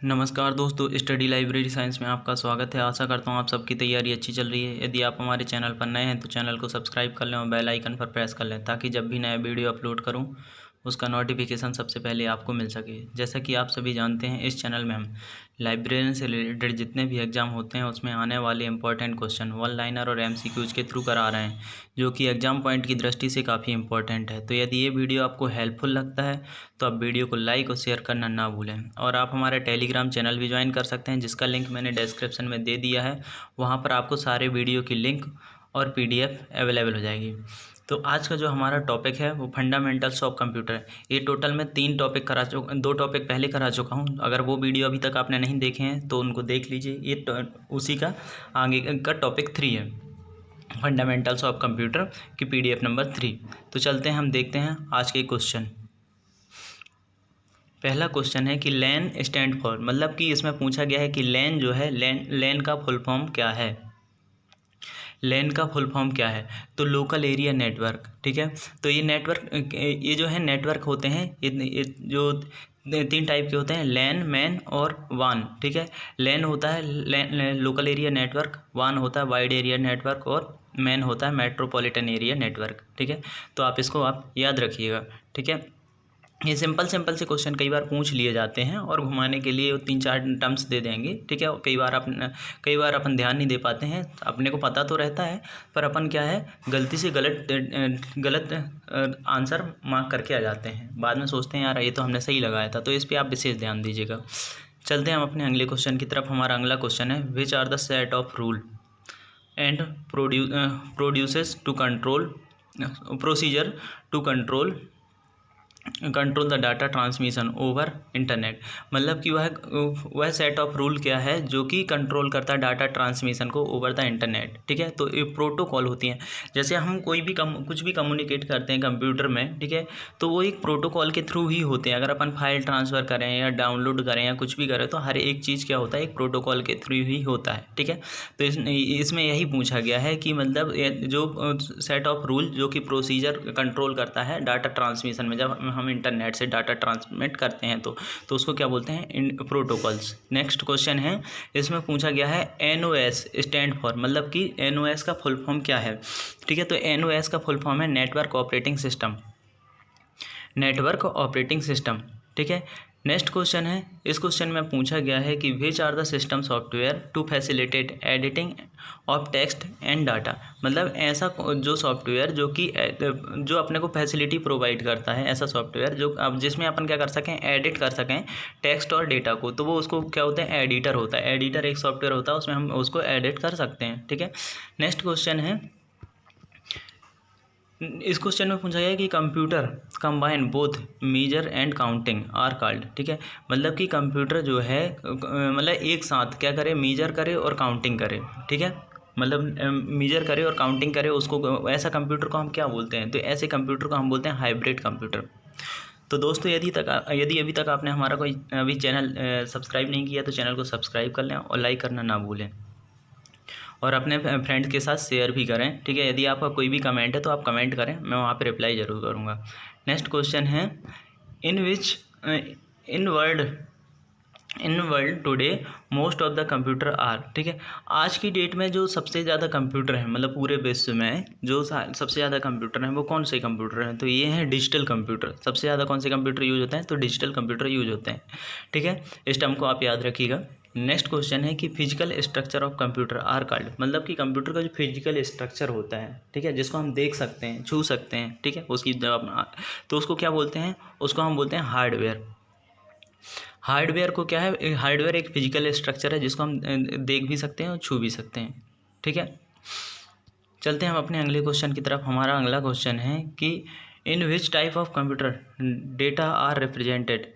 नमस्कार दोस्तों, study library science में आपका स्वागत है। आशा करता हूँ आप सबकी तैयारी अच्छी चल रही है। यदि आप हमारे चैनल पर नए हैं तो चैनल को सब्सक्राइब कर लें और बेल आइकन पर प्रेस कर लें ताकि जब भी नया वीडियो अपलोड करूँ उसका नोटिफिकेशन सबसे पहले आपको मिल सके। जैसा कि आप सभी जानते हैं, इस चैनल में हम लाइब्रेरियन से रिलेटेड जितने भी एग्ज़ाम होते हैं उसमें आने वाले इंपॉर्टेंट क्वेश्चन वन लाइनर और MCQs के थ्रू करा रहे हैं, जो कि एग्ज़ाम पॉइंट की दृष्टि से काफ़ी इंपॉर्टेंट है। तो यदि ये वीडियो आपको हेल्पफुल लगता है तो आप वीडियो को लाइक और शेयर करना ना भूलें। और आप हमारा टेलीग्राम चैनल भी ज्वाइन कर सकते हैं, जिसका लिंक मैंने डिस्क्रिप्शन में दे दिया है। वहाँ पर आपको सारे वीडियो की लिंक और PDF अवेलेबल हो जाएगी। तो आज का जो हमारा टॉपिक है वो फंडामेंटल्स ऑफ कंप्यूटर है। ये टोटल मैं 3 टॉपिक करा चुका, 2 टॉपिक पहले करा चुका हूँ। अगर वो वीडियो अभी तक आपने नहीं देखे हैं तो उनको देख लीजिए। ये उसी का आगे का टॉपिक 3 है, फंडामेंटल्स ऑफ कंप्यूटर की PDF नंबर 3। तो चलते हैं, हम देखते हैं आज के क्वेश्चन। पहला क्वेश्चन है कि लैन स्टैंड फॉर, मतलब कि इसमें पूछा गया है कि लैन जो है, लैन का फुल फॉर्म क्या है। लैन का फुल फॉर्म क्या है? तो लोकल एरिया नेटवर्क। ठीक है, तो ये नेटवर्क, ये जो है नेटवर्क होते हैं, ये जो 3 टाइप के होते हैं, लैन, मैन और वान। ठीक है, लैन होता है लोकल एरिया नेटवर्क, वान होता है वाइड एरिया नेटवर्क और मैन होता है मेट्रोपॉलिटन एरिया नेटवर्क। ठीक है, तो आप इसको याद रखिएगा। ठीक है, ये सिंपल से क्वेश्चन कई बार पूछ लिए जाते हैं और घुमाने के लिए 3-4 टर्म्स दे देंगे। ठीक है, कई बार अपन ध्यान नहीं दे पाते हैं। अपने को पता तो रहता है पर अपन क्या है, गलती से गलत आंसर मार्क करके आ जाते हैं। बाद में सोचते हैं यार ये तो हमने सही लगाया था। तो इस पर आप विशेष ध्यान दीजिएगा। चलते हैं हम अपने अगले क्वेश्चन की तरफ। हमारा अगला क्वेश्चन है, which are the set of rule and produces to control procedure to control the data transmission over internet. मतलब कि वह सेट ऑफ रूल क्या है जो कि कंट्रोल करता है डाटा ट्रांसमिशन को ओवर द इंटरनेट। ठीक है, तो ये प्रोटोकॉल होती हैं। जैसे हम कुछ भी कम्युनिकेट करते हैं कंप्यूटर में, ठीक है, तो वो एक प्रोटोकॉल के थ्रू ही होते हैं। अगर अपन फाइल ट्रांसफ़र करें या डाउनलोड करें या कुछ भी करें तो हर एक चीज़ क्या होता है, एक प्रोटोकॉल के थ्रू ही होता है। ठीक है, तो इसमें यही पूछा गया है कि मतलब जो सेट ऑफ रूल जो कि प्रोसीजर कंट्रोल करता है डाटा ट्रांसमिशन में, जब हम इंटरनेट से डाटा ट्रांसमिट करते हैं तो उसको क्या बोलते हैं, इन प्रोटोकॉल्स। नेक्स्ट क्वेश्चन है, इसमें पूछा गया है NOS स्टैंड फॉर, मतलब कि NOS का फुल फॉर्म क्या है। ठीक है, तो NOS का फुल फॉर्म है network operating system. Network operating system. ठीक है, नेक्स्ट क्वेश्चन है, इस क्वेश्चन में पूछा गया है कि which are the system software to facilitate editing of text and data. मतलब ऐसा जो सॉफ्टवेयर जो अपने को फैसिलिटी प्रोवाइड करता है, ऐसा सॉफ्टवेयर जो अब जिसमें अपन क्या कर सकें, एडिट कर सकें टेक्स्ट और डेटा को, तो वो उसको क्या होता है, एडिटर होता है। एडिटर एक सॉफ्टवेयर होता है, उसमें हम उसको एडिट कर सकते हैं। ठीक है, नेक्स्ट क्वेश्चन है, इस क्वेश्चन में पूछा गया है कि computer combine both major and counting are called. ठीक है, मतलब कि कंप्यूटर जो है मतलब एक साथ क्या करे, मेजर करे और काउंटिंग करे। ठीक है, मतलब मेजर करे और काउंटिंग करे, उसको ऐसा कंप्यूटर को हम क्या बोलते हैं, तो ऐसे कंप्यूटर को हम बोलते हैं हाइब्रिड कंप्यूटर। तो दोस्तों, यदि अभी तक आपने हमारा कोई अभी चैनल सब्सक्राइब नहीं किया तो चैनल को सब्सक्राइब कर लें और लाइक करना ना भूलें और अपने फ्रेंड्स के साथ शेयर भी करें। ठीक है, यदि आपका कोई भी कमेंट है तो आप कमेंट करें, मैं वहाँ पे रिप्लाई ज़रूर करूँगा। नेक्स्ट क्वेश्चन है, in which in world today most of the computer are. ठीक है, आज की डेट में जो सबसे ज़्यादा कंप्यूटर हैं, मतलब पूरे विश्व में जो सबसे ज़्यादा कंप्यूटर हैं वो कौन से कंप्यूटर हैं, तो ये हैं डिजिटल कंप्यूटर। सबसे ज़्यादा कौन से कंप्यूटर यूज होते हैं, तो डिजिटल कंप्यूटर यूज होते हैं। ठीक है, इस टर्म को आप याद रखिएगा। नेक्स्ट क्वेश्चन है कि physical structure of computer are called, मतलब कि कंप्यूटर का जो फिजिकल स्ट्रक्चर होता है, ठीक है, जिसको हम देख सकते हैं, छू सकते हैं, ठीक है, उसकी तो उसको क्या बोलते हैं, उसको हम बोलते हैं हार्डवेयर। हार्डवेयर को क्या है, हार्डवेयर एक फिजिकल स्ट्रक्चर है जिसको हम देख भी सकते हैं और छू भी सकते हैं। ठीक है, चलते हैं हम अपने अगले क्वेश्चन की तरफ। हमारा अगला क्वेश्चन है कि in which type of computer data are represented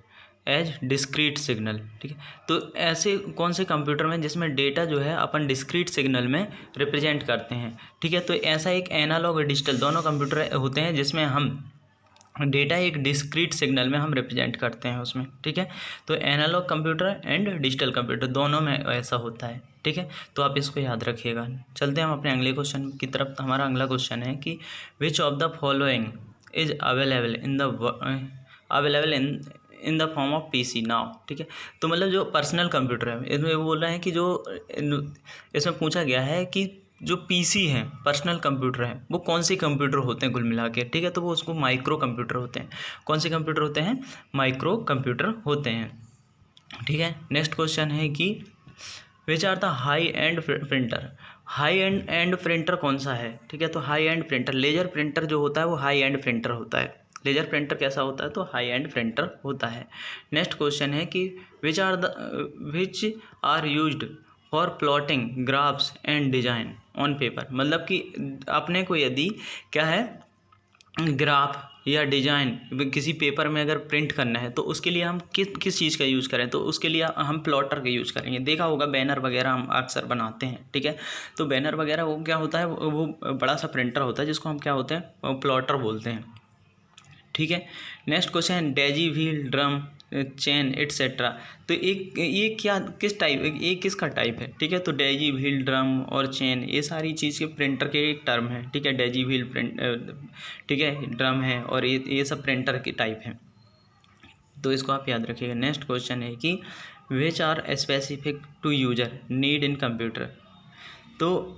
as discrete signal. ठीक है, तो ऐसे कौन से कंप्यूटर में जिसमें डेटा जो है अपन डिस्क्रीट सिग्नल में रिप्रेजेंट करते हैं। ठीक है, तो ऐसा एक एनालॉग और डिजिटल दोनों कंप्यूटर होते हैं जिसमें हम डेटा एक डिस्क्रीट सिग्नल में हम रिप्रेजेंट करते हैं उसमें। ठीक है, तो analog computer and digital computer दोनों में ऐसा होता है। ठीक है, तो आप इसको याद रखिएगा। चलते हैं हम अपने अगले क्वेश्चन की तरफ। हमारा अगला क्वेश्चन है कि विच of the following is available in in the form of PC now, ठीक है। तो मतलब जो पर्सनल कंप्यूटर है, इसमें वो बोल रहे हैं कि जो इसमें पूछा गया है कि जो पीसी हैं, पर्सनल कंप्यूटर हैं, वो कौन से कंप्यूटर होते हैं कुल मिला के, ठीक है। तो वो उसको माइक्रो कंप्यूटर होते हैं। कौन से कंप्यूटर होते हैं? माइक्रो कंप्यूटर होते हैं, ठीक है। नेक्स्ट क्वेश्चन है कि which are the high end printer. High end printer कौन सा है, ठीक है। तो high end printer, laser printer जो होता है वो हाई एंड प्रिंटर होता है। लेजर प्रिंटर कैसा होता है? तो हाई एंड प्रिंटर होता है। नेक्स्ट क्वेश्चन है कि which are used for plotting graphs and design on paper. मतलब कि अपने को यदि क्या है, ग्राफ या डिजाइन किसी पेपर में अगर प्रिंट करना है तो उसके लिए हम किस चीज़ का यूज़ करें? तो उसके लिए हम प्लॉटर का यूज़ करेंगे। देखा होगा बैनर वगैरह हम अक्सर बनाते हैं, ठीक है। तो बैनर वगैरह वो क्या होता है, वो बड़ा सा प्रिंटर होता है जिसको हम क्या होते हैं, प्लॉटर बोलते हैं, ठीक है। नेक्स्ट क्वेश्चन है Daisy wheel drum chain etcetera. तो एक ये क्या किस टाइप, ये किसका टाइप है, ठीक है। तो डेजी व्हील ड्रम और चेन ये सारी चीज़ के प्रिंटर के एक टर्म है, ठीक है। डेजी व्हील प्रिंट, ठीक है, ड्रम है, और ये सब प्रिंटर के टाइप हैं, तो इसको आप याद रखिएगा। नेक्स्ट क्वेश्चन है कि which are specific to user need in computer. तो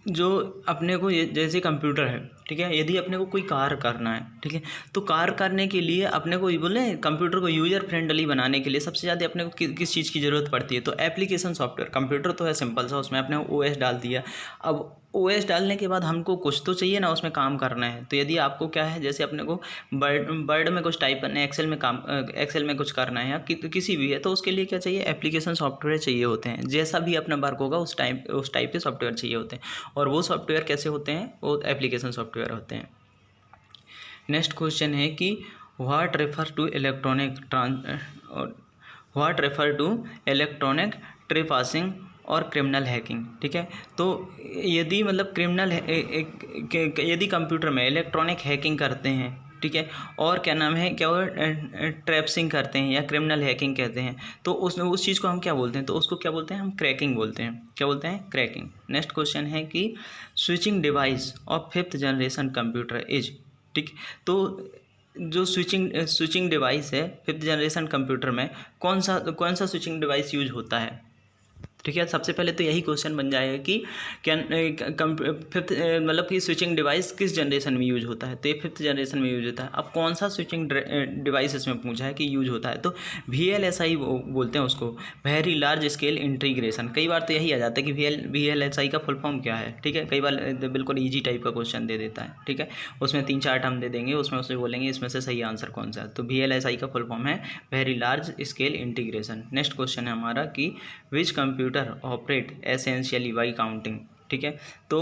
जो अपने को ये जैसे कंप्यूटर है, ठीक है, यदि अपने को कोई कार्य करना है, ठीक है, तो कार्य करने के लिए अपने को ये बोले कंप्यूटर को यूजर फ्रेंडली बनाने के लिए सबसे ज़्यादा अपने को किस चीज़ की ज़रूरत पड़ती है? तो एप्लीकेशन सॉफ्टवेयर। कंप्यूटर तो है सिंपल सा, उसमें अपने ओएस डाल दिया। अब ओएस डालने के बाद हमको कुछ तो चाहिए ना उसमें काम करना है। तो यदि आपको क्या है, जैसे अपने को वर्ड में कुछ टाइप करना है, एक्सेल में कुछ करना है, या किसी भी है, तो उसके लिए क्या चाहिए? एप्लीकेशन सॉफ्टवेयर चाहिए होते हैं। जैसा भी अपना वर्क होगा उस टाइप के सॉफ्टवेयर चाहिए होते हैं, और वो सॉफ्टवेयर कैसे होते हैं? वो एप्लीकेशन सॉफ्टवेयर होते हैं। नेक्स्ट क्वेश्चन है कि व्हाट रेफर टू इलेक्ट्रॉनिक ट्रेपासिंग और क्रिमिनल हैकिंग, ठीक है। तो यदि मतलब यदि कंप्यूटर में इलेक्ट्रॉनिक हैकिंग करते हैं, ठीक है, और क्या नाम है, क्या वो ट्रैप्सिंग करते हैं या क्रिमिनल हैकिंग कहते हैं, तो उस चीज़ को हम क्या बोलते हैं? तो उसको क्या बोलते हैं? हम क्रैकिंग बोलते हैं। क्या बोलते हैं? क्रैकिंग। नेक्स्ट क्वेश्चन है कि switching device of 5th generation computer is, ठीक। तो जो स्विचिंग डिवाइस है 5th जनरेशन कंप्यूटर में, कौन सा स्विचिंग डिवाइस यूज होता है, ठीक है। सबसे पहले तो यही क्वेश्चन बन जाएगा कि क्या फिफ्थ मतलब कि स्विचिंग डिवाइस किस जनरेशन में यूज होता है? तो ये 5th जनरेशन में यूज होता है। अब कौन सा स्विचिंग डिवाइस इसमें पूछा है कि यूज होता है? तो VLSI बोलते हैं उसको, वेरी लार्ज स्केल इंटीग्रेशन। कई बार तो यही आ जाता है कि VLSI का फुल फॉर्म क्या है, ठीक है। कई बार बिल्कुल ईजी टाइप का क्वेश्चन दे देता है, ठीक है। उसमें 3-4 टर्म दे देंगे, उसमें उसे बोलेंगे इसमें से सही आंसर कौन सा है। तो VLSI का फुल फॉर्म है very large scale integration. Next question है हमारा कि which computer operate essentially by counting, ठीक है। तो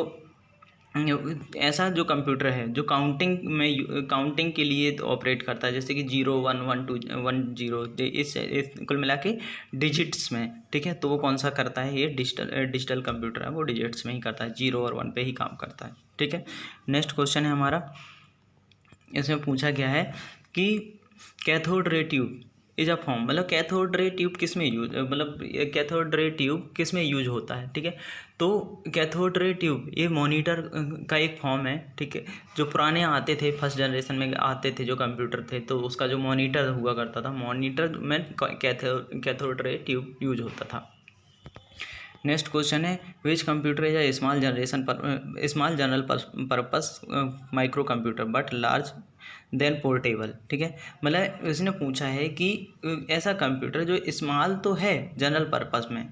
ऐसा जो कंप्यूटर है जो काउंटिंग के लिए ऑपरेट करता है, जैसे कि 0 1 1 2 1 0, इस कुल मिला के डिजिट्स में, ठीक है। तो वो कौन सा करता है? ये डिजिटल कंप्यूटर है, वो डिजिट्स में ही करता है, 0 और 1 पे ही काम करता है, ठीक है। नेक्स्ट क्वेश्चन है हमारा, इसमें पूछा गया है कि cathode ray tube is a form. मतलब कैथोड रे ट्यूब किस में यूज, मतलब कैथोड रे ट्यूब किस में यूज होता है, ठीक है। तो कैथोड रे ट्यूब ये मॉनिटर का एक फॉर्म है, ठीक है। जो पुराने आते थे 1st जनरेशन में आते थे जो कंप्यूटर थे, तो उसका जो मॉनिटर हुआ करता था, मॉनिटर में कैथोड रे ट्यूब यूज होता था। नेक्स्ट क्वेश्चन है which computer is a small general purpose micro computer but large then portable, ठीक है। मतलब इसने पूछा है कि ऐसा कंप्यूटर जो स्मॉल तो है जनरल पर्पस में,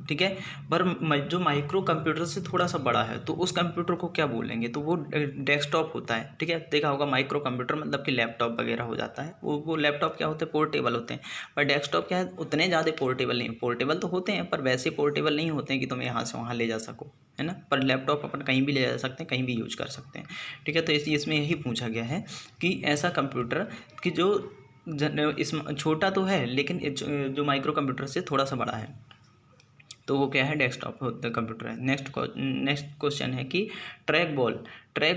ठीक है, पर जो माइक्रो कंप्यूटर से थोड़ा सा बड़ा है, तो उस कंप्यूटर को क्या बोलेंगे? तो वो डेस्कटॉप होता है, ठीक है। देखा होगा माइक्रो कंप्यूटर मतलब कि लैपटॉप वगैरह हो जाता है, वो लैपटॉप क्या होते हैं? पोर्टेबल होते हैं। पर डेस्कटॉप क्या है? उतने ज़्यादा पोर्टेबल नहीं, पोर्टेबल तो होते हैं पर वैसे पोर्टेबल नहीं होते हैं कि तुम यहाँ से वहाँ ले जा सको, है ना। पर लैपटॉप अपन कहीं भी ले जा सकते हैं, कहीं भी यूज कर सकते हैं, ठीक है। तो इसमें यही पूछा गया है कि ऐसा कंप्यूटर कि जो छोटा तो है लेकिन जो माइक्रो कंप्यूटर से थोड़ा सा बड़ा है, तो वो क्या है? डेस्कटॉप कंप्यूटर है। नेक्स्ट क्वेश्चन है कि ट्रैक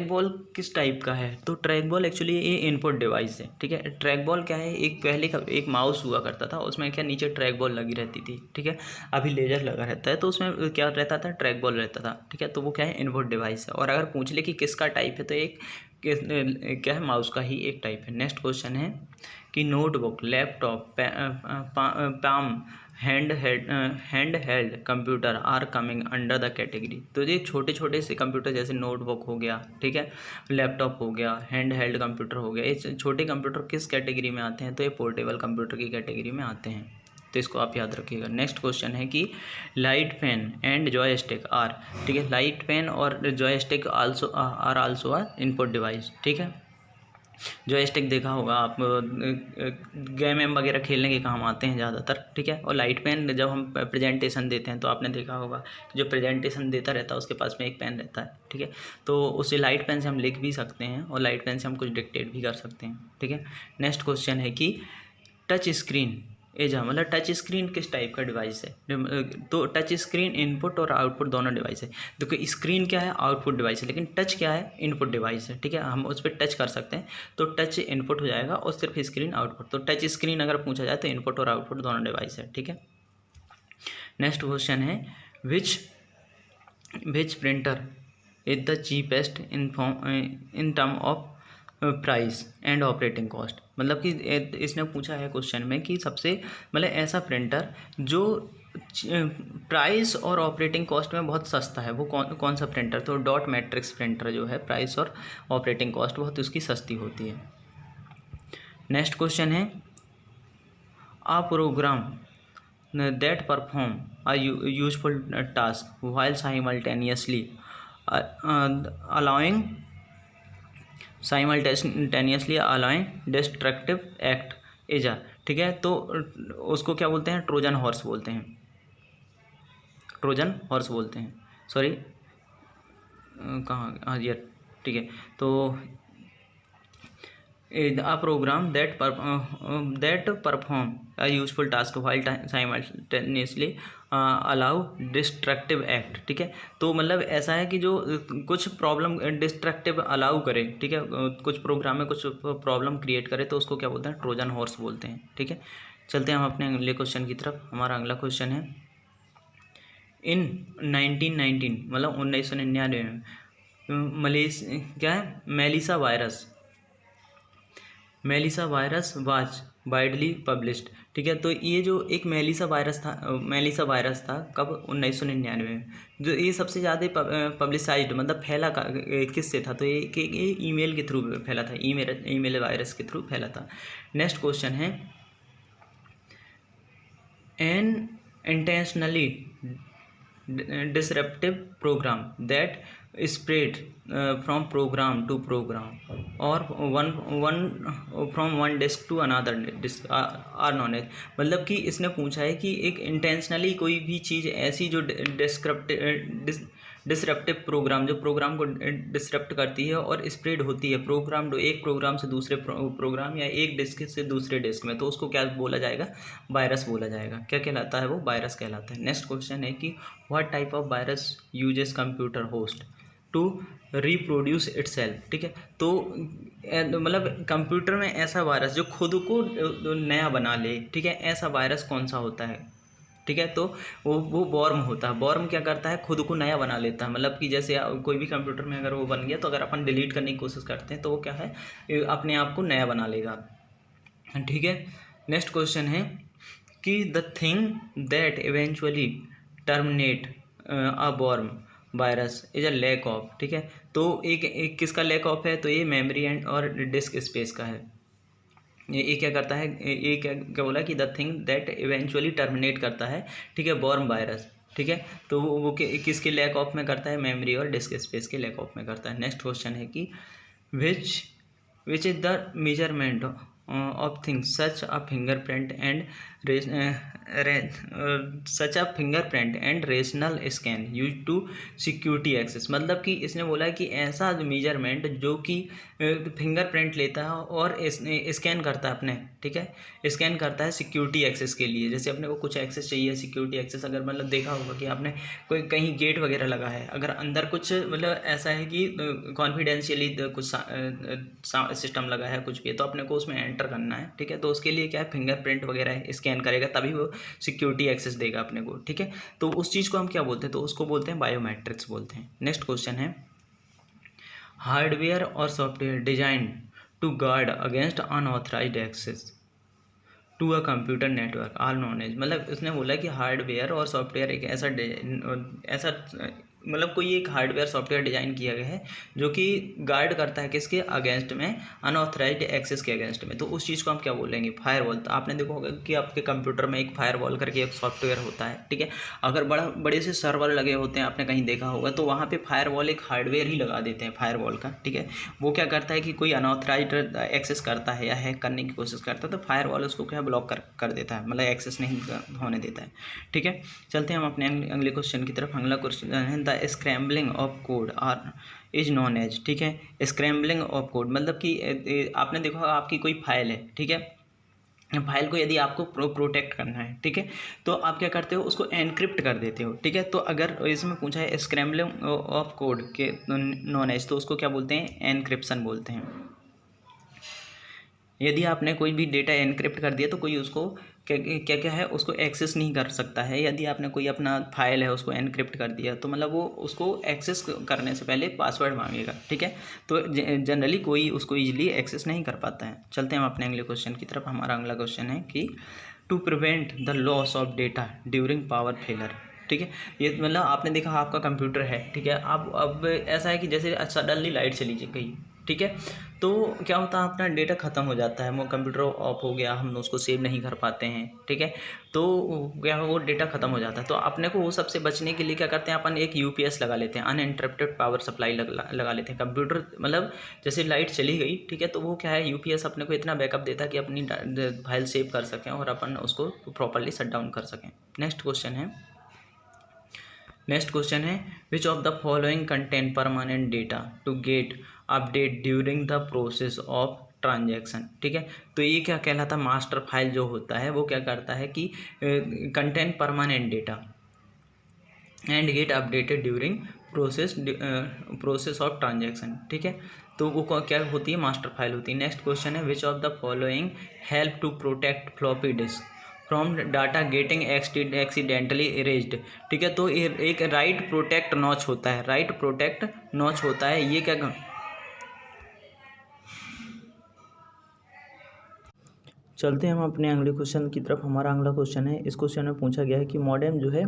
बॉल किस टाइप का है? तो ट्रैक बॉल एक्चुअली ये इनपुट डिवाइस है, ठीक है। ट्रैक बॉल क्या है? पहले का एक माउस हुआ करता था, उसमें क्या नीचे ट्रैक बॉल लगी रहती थी, ठीक है। अभी लेजर लगा रहता है, तो उसमें क्या रहता था? ट्रैक बॉल रहता था, ठीक है। तो वो क्या है? इनपुट डिवाइस है। और अगर पूछ ले कि किसका टाइप है, तो एक क्या है? माउस का ही एक टाइप है। नेक्स्ट क्वेश्चन है कि notebook, laptop, palm, hand held computer are coming under the category. तो ये छोटे छोटे से कंप्यूटर जैसे नोटबुक हो गया, ठीक है, लैपटॉप हो गया, हैंड हेल्ड कंप्यूटर हो गया, ये छोटे कंप्यूटर किस कैटेगरी में आते हैं? तो ये पोर्टेबल कंप्यूटर की कैटेगरी में आते हैं। तो इसको आप याद रखिएगा। नेक्स्ट क्वेश्चन है कि light pen and joystick are, ठीक है, लाइट पेन और joystick also are input device, ठीक है। जॉयस्टिक देखा होगा आप, गेम एम वगैरह खेलने के काम आते हैं ज़्यादातर, ठीक है। और लाइट पेन जब हम प्रेजेंटेशन देते हैं तो आपने देखा होगा कि जो प्रेजेंटेशन देता रहता है उसके पास में एक पेन रहता है, ठीक है। तो उसे लाइट पेन से हम लिख भी सकते हैं और लाइट पेन से हम कुछ डिक्टेट भी कर सकते हैं, ठीक है। नेक्स्ट क्वेश्चन है कि टच स्क्रीन मतलब टच स्क्रीन किस टाइप का डिवाइस है? तो टच स्क्रीन इनपुट और आउटपुट दोनों डिवाइस है। देखो स्क्रीन क्या है? आउटपुट डिवाइस है, लेकिन टच क्या है? इनपुट डिवाइस है, ठीक है। हम उस पर टच कर सकते हैं तो टच इनपुट हो जाएगा और सिर्फ स्क्रीन आउटपुट। तो टच स्क्रीन अगर पूछा जाए तो इनपुट और आउटपुट दोनों डिवाइस है, ठीक है। नेक्स्ट क्वेश्चन है विच printer is the cheapest in term of price and operating cost. मतलब कि इसने पूछा है क्वेश्चन में कि सबसे मतलब ऐसा प्रिंटर जो प्राइस और ऑपरेटिंग कॉस्ट में बहुत सस्ता है, वो कौन सा प्रिंटर? तो डॉट मैट्रिक्स प्रिंटर जो है, प्राइस और ऑपरेटिंग कॉस्ट बहुत उसकी सस्ती होती है। नेक्स्ट क्वेश्चन है a program that perform a useful task while simultaneously allowing destructive act is a, ठीक है। तो उसको क्या बोलते हैं? ट्रोजन हॉर्स बोलते हैं, ट्रोजन हॉर्स बोलते हैं, सॉरी कहाँ, हाँ ये, ठीक है। तो a program that perform a useful task while simultaneously allow destructive act, ठीक है। तो मतलब ऐसा है कि जो कुछ प्रॉब्लम डिस्ट्रक्टिव अलाउ करे, ठीक है, कुछ प्रोग्राम में कुछ प्रॉब्लम क्रिएट करे तो उसको क्या बोलते हैं? ट्रोजन हॉर्स बोलते हैं, ठीक है। चलते हैं हम अपने अगले क्वेश्चन की तरफ। हमारा अगला क्वेश्चन है इन 1919 मतलब 1999 में क्या है? Melissa virus was widely published, ठीक है। तो ये जो एक मेलिसा वायरस था कब? 1999 में। जो ये सबसे ज़्यादा पब्लिसाइज्ड मतलब फैला किससे था? तो ये ईमेल के थ्रू फैला था, ईमेल वायरस के थ्रू फैला था। नेक्स्ट क्वेश्चन है an intentionally disruptive program that spread from program to program or from one disk to another disk are known as। मतलब कि इसने पूछा है कि एक इंटेंशनली कोई भी चीज़ ऐसी जो डिसरप्टिव प्रोग्राम, जो प्रोग्राम को डिसरप्ट करती है और स्प्रेड होती है एक प्रोग्राम से दूसरे प्रोग्राम या एक डिस्क से दूसरे डिस्क में, तो उसको क्या बोला जाएगा? वायरस बोला जाएगा। क्या कहलाता है? वो वायरस कहलाता है। नेक्स्ट क्वेश्चन है कि what type of virus uses computer host to reproduce itself, ठीक है। तो मतलब कंप्यूटर में ऐसा वायरस जो खुद को नया बना ले, ठीक है, ऐसा वायरस कौन सा होता है? ठीक है, तो वो वॉर्म होता है। वॉर्म क्या करता है? खुद को नया बना लेता है। मतलब कि जैसे कोई भी कंप्यूटर में अगर वो बन गया तो अगर अपन डिलीट करने की कोशिश करते हैं तो वो क्या है? अपने आप को नया बना लेगा, ठीक है। नेक्स्ट क्वेश्चन है कि the thing that eventually terminate a worm virus is a lack of, ठीक है। तो एक किसका लैक ऑफ है? तो ये मेमोरी एंड और डिस्क स्पेस का है। ये क्या करता है? ये क्या बोला कि the thing that eventually terminate करता है, ठीक है, वॉर्म वायरस, ठीक है। तो वो किसके लैक ऑफ में करता है? मेमोरी और डिस्क स्पेस के लैक ऑफ में करता है। नेक्स्ट क्वेश्चन है कि which is the measurement of things such a fingerprint and rational scan used to security access। मतलब कि इसने बोला कि ऐसा मेजरमेंट जो कि फिंगरप्रिंट लेता है और स्कैन करता है अपने, ठीक है, स्कैन करता है सिक्योरिटी एक्सेस के लिए। जैसे अपने को कुछ एक्सेस चाहिए, सिक्योरिटी एक्सेस, अगर मतलब देखा होगा कि आपने कोई कहीं गेट वगैरह लगा है, अगर अंदर कुछ मतलब ऐसा है कि कॉन्फिडेंशियली कुछ सिस्टम लगा है कुछ भी, तो अपने को उसमें एंटर करना है, ठीक है। तो उसके लिए क्या है? फिंगरप्रिंट वगैरह स्कैन करेगा तभी वो सिक्योरिटी एक्सेस देगा अपने को, ठीक है। तो उस चीज़ को हम क्या बोलते हैं? तो उसको बोलते हैं बायोमेट्रिक्स बोलते हैं। नेक्स्ट क्वेश्चन है हार्डवेयर और software design to guard against unauthorized access, to a computer network all known as, मतलब उसने बोला कि हार्डवेयर और सॉफ्टवेयर एक ऐसा मतलब कोई एक हार्डवेयर सॉफ्टवेयर डिजाइन किया गया है जो कि गार्ड करता है किसके अगेंस्ट में, अनऑथराइज्ड एक्सेस के अगेंस्ट में। तो उस चीज़ को हम क्या बोलेंगे, फायरवॉल। तो आपने देखा होगा कि आपके कंप्यूटर में एक फायरवॉल करके एक सॉफ्टवेयर होता है, ठीक है। अगर बड़े से सर्वर लगे होते हैं, आपने कहीं देखा होगा, तो वहाँ पे फायरवॉल एक हार्डवेयर ही लगा देते हैं फायरवॉल का, ठीक है। वो क्या करता है कि कोई अनऑथराइज्ड एक्सेस करता है या हैक करने की कोशिश करता है तो फायरवॉल उसको क्या ब्लॉक कर देता है, मतलब एक्सेस नहीं होने देता है, ठीक है। चलते हैं हम अपने अगले क्वेश्चन की तरफ। अगला क्वेश्चन है the scrambling of code are is known as, ठीक है। स्क्रैम्बलिंग ऑफ कोड मतलब कि आपने देखा होगा आपकी कोई फाइल है, ठीक है। फाइल को यदि आपको प्रोटेक्ट करना है, ठीक है, तो आप क्या करते हो, उसको एनक्रिप्ट कर देते हो, ठीक है। तो अगर इसमें पूछा है स्क्रैम्बलिंग ऑफ कोड के नॉन एज, तो उसको क्या बोलते हैं, एनक्रिप्शन बोलते हैं। यदि आपने कोई भी डेटा एनक्रिप्ट कर दिया तो कोई उसको क्या क्या है, उसको एक्सेस नहीं कर सकता है। यदि आपने कोई अपना फाइल है उसको एनक्रिप्ट कर दिया तो मतलब वो उसको एक्सेस करने से पहले पासवर्ड मांगेगा, ठीक है। तो जनरली कोई उसको ईजिली एक्सेस नहीं कर पाता है। चलते हैं हम अपने अगले क्वेश्चन की तरफ। हमारा अगला क्वेश्चन है कि to prevent the loss of data during power failure, ठीक है। ये मतलब आपने देखा आपका कंप्यूटर है, ठीक है। अब ऐसा है कि जैसे सडनली लाइट चली गई, ठीक है, तो क्या होता है, अपना डेटा ख़त्म हो जाता है, वो कंप्यूटर ऑफ हो गया, हम उसको सेव नहीं कर पाते हैं, ठीक है। तो क्या वो डेटा ख़त्म हो जाता है। तो अपने को वो सबसे बचने के लिए क्या करते हैं, अपन एक यूपीएस लगा लेते हैं, अनइंटरप्टेड पावर सप्लाई लगा लेते हैं। कंप्यूटर मतलब जैसे लाइट चली गई, ठीक है, तो वो क्या है, यूपीएस अपने को इतना बैकअप देता है कि अपनी फाइल सेव कर सकें और अपन उसको प्रॉपरली शट डाउन कर सकें। नेक्स्ट क्वेश्चन है which of the following contain permanent data to get update during the process of transaction, ठीक है। तो ये क्या कहलाता है, मास्टर फाइल जो होता है वो क्या करता है कि contain permanent data and get updated during process of transaction, ठीक है। तो वो क्या होती है, मास्टर फाइल होती है। नेक्स्ट क्वेश्चन है which of the following help to protect floppy disk from data getting accidentally erased, ठीक है। तो एक राइट प्रोटेक्ट नॉच होता है, राइट प्रोटेक्ट नॉच होता है, ये क्या चलते हैं हम अपने अगले क्वेश्चन की तरफ। हमारा अगला क्वेश्चन है, इस क्वेश्चन में पूछा गया है कि मॉडेम जो है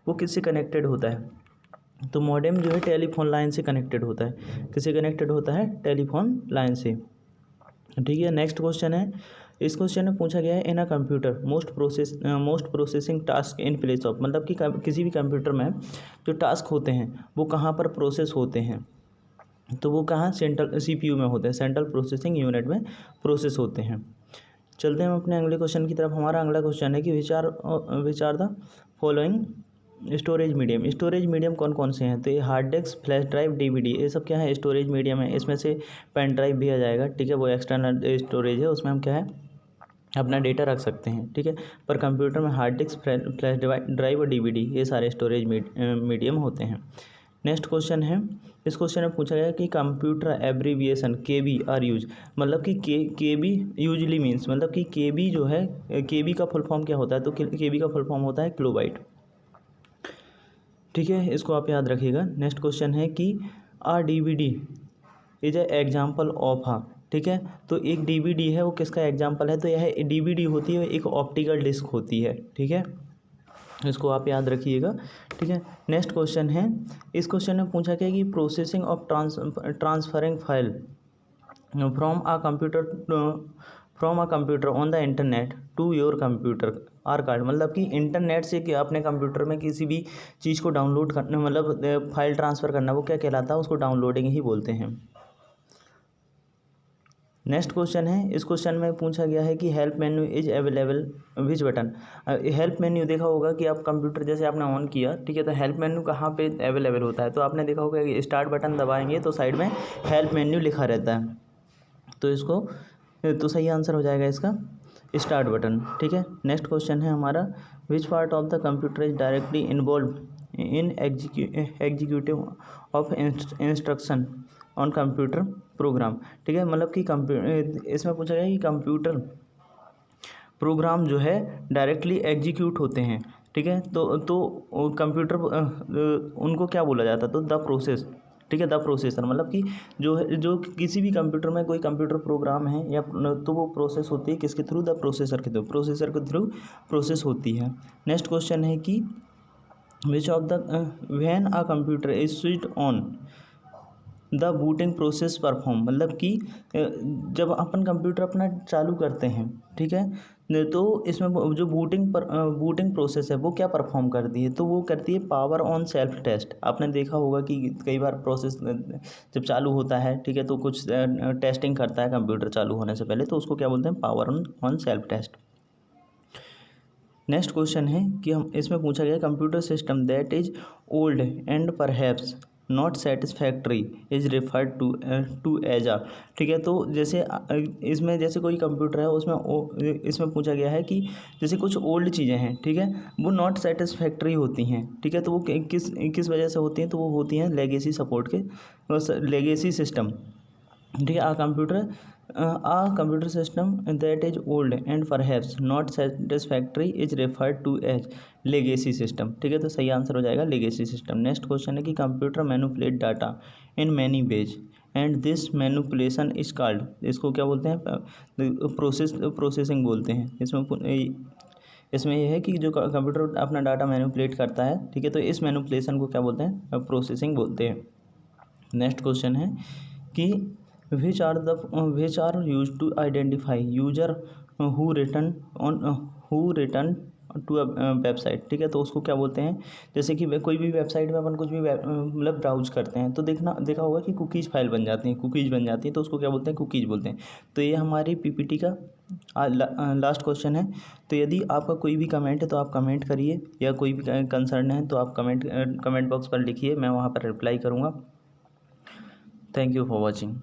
वो किससे कनेक्टेड होता है। तो मॉडेम जो है टेलीफोन लाइन से कनेक्टेड होता है, किससे कनेक्टेड होता है, टेलीफोन लाइन से, ठीक है। नेक्स्ट क्वेश्चन है, इस क्वेश्चन में पूछा गया है in a computer most processing task in place of, मतलब कि किसी भी कंप्यूटर में जो टास्क होते हैं वो कहाँ पर प्रोसेस होते हैं, तो वो कहाँ, सेंट्रल सीपीयू में होते हैं, सेंट्रल प्रोसेसिंग यूनिट में प्रोसेस होते हैं। चलते हैं हम अपने अगले क्वेश्चन की तरफ। हमारा अगला क्वेश्चन है कि विचार द फॉलोइंग स्टोरेज मीडियम कौन कौन से हैं। तो ये hard disk, flash drive, DVD, ये सब क्या है, स्टोरेज मीडियम है। इसमें से पेन ड्राइव भी आ जाएगा, ठीक है, वो एक्सटर्नल स्टोरेज है, उसमें हम क्या है अपना डेटा रख सकते हैं, ठीक है। पर कंप्यूटर में हार्ड डिस्क, फ्लैश ड्राइव और डीवीडी ये सारे स्टोरेज मीडियम होते हैं। नेक्स्ट क्वेश्चन है, इस क्वेश्चन में पूछा गया कि कंप्यूटर एब्रीविएशन के बी आर यूज, मतलब कि के बी यूजली मीन्स, मतलब कि के बी जो है, के बी का फुल फॉर्म क्या होता है, तो के बी का फुल फॉर्म होता है किलोबाइट, ठीक है, इसको आप याद रखिएगा। नेक्स्ट क्वेश्चन है कि ah DVD is a example of ah, ठीक है। तो एक डीवीडी है वो किसका एग्जाम्पल है, तो यह डीवीडी होती है एक ऑप्टिकल डिस्क होती है, ठीक है, इसको आप याद रखिएगा, ठीक है। नेक्स्ट क्वेश्चन है, इस क्वेश्चन में पूछा गया कि processing of transferring file from a computer on the internet to your computer are called, मतलब कि इंटरनेट से कि अपने कंप्यूटर में किसी भी चीज़ को डाउनलोड करना, मतलब फाइल ट्रांसफ़र करना, वो क्या कहलाता है, उसको डाउनलोडिंग ही बोलते हैं। नेक्स्ट क्वेश्चन है, इस क्वेश्चन में पूछा गया है कि help menu is available which button. Help menu देखा होगा कि आप कंप्यूटर जैसे आपने ऑन किया, ठीक है, तो हेल्प मेन्यू कहाँ पे अवेलेबल होता है, तो आपने देखा होगा कि स्टार्ट बटन दबाएंगे तो साइड में हेल्प मेन्यू लिखा रहता है, तो इसको तो सही आंसर हो जाएगा इसका स्टार्ट बटन, ठीक है। नेक्स्ट क्वेश्चन है हमारा, which part of the computer is directly involve in executive of instruction on computer program, ठीक है, मतलब कि इसमें पूछा गया कि कंप्यूटर प्रोग्राम जो है डायरेक्टली एग्जीक्यूट होते हैं, ठीक है। तो कंप्यूटर उनको क्या बोला जाता है, तो द प्रोसेस, ठीक है। द प्रोसेसर मतलब कि जो किसी भी कंप्यूटर में कोई कंप्यूटर प्रोग्राम है या तो वो प्रोसेस होती है किसके थ्रू, द प्रोसेसर के थ्रू, प्रोसेसर के थ्रू प्रोसेस होती है। नेक्स्ट क्वेश्चन है कि विच of the when a computer is switched on the booting process perform, मतलब कि जब अपन कंप्यूटर अपना चालू करते हैं, ठीक है, तो इसमें जो बूटिंग प्रोसेस है वो क्या परफॉर्म करती है, तो वो करती है पावर ऑन सेल्फ टेस्ट। आपने देखा होगा कि कई बार प्रोसेस जब चालू होता है, ठीक है, तो कुछ टेस्टिंग करता है कंप्यूटर चालू होने से पहले, तो उसको क्या बोलते हैं, power on self test. Next question है कि हम इसमें पूछा गया computer system that is old and perhaps not satisfactory is referred to as ah, ठीक है। तो जैसे इसमें जैसे कोई कंप्यूटर है उसमें इसमें पूछा गया है कि जैसे कुछ ओल्ड चीज़ें हैं, ठीक है, वो नॉट सेटिस्फैक्ट्री होती हैं, ठीक है, तो वो किस वजह से होती हैं, तो वो होती हैं लेगेसी सपोर्ट के, लेगेसी सिस्टम, ठीक है। A computer system that is old and perhaps not satisfactory is referred to as legacy system, ठीक है, तो सही आंसर हो जाएगा लेगेसी सिस्टम। नेक्स्ट क्वेश्चन है कि computer manipulate data in many ways and this manipulation is called, इसको क्या बोलते हैं, प्रोसेसिंग बोलते हैं। इसमें यह है कि जो कंप्यूटर अपना डाटा मैनिपुलेट करता है, ठीक है, तो इस मैनिपुलेशन को क्या बोलते हैं, प्रोसेसिंग बोलते हैं। नेक्स्ट क्वेश्चन है कि which are used to identify user who return to a website, ठीक है, तो उसको क्या बोलते हैं, जैसे कि कोई भी वेबसाइट में अपन कुछ भी मतलब ब्राउज करते हैं तो देखा होगा कि कुकीज़ फाइल बन जाती हैं, तो उसको क्या बोलते हैं, कुकीज़ बोलते हैं। तो ये हमारी पीपीटी का लास्ट क्वेश्चन है। तो यदि आपका कोई भी कमेंट है तो आप कमेंट करिए, या कोई भी कंसर्न है तो आप कमेंट बॉक्स पर लिखिए, मैं वहाँ पर रिप्लाई करूँगा। Thank you for watching.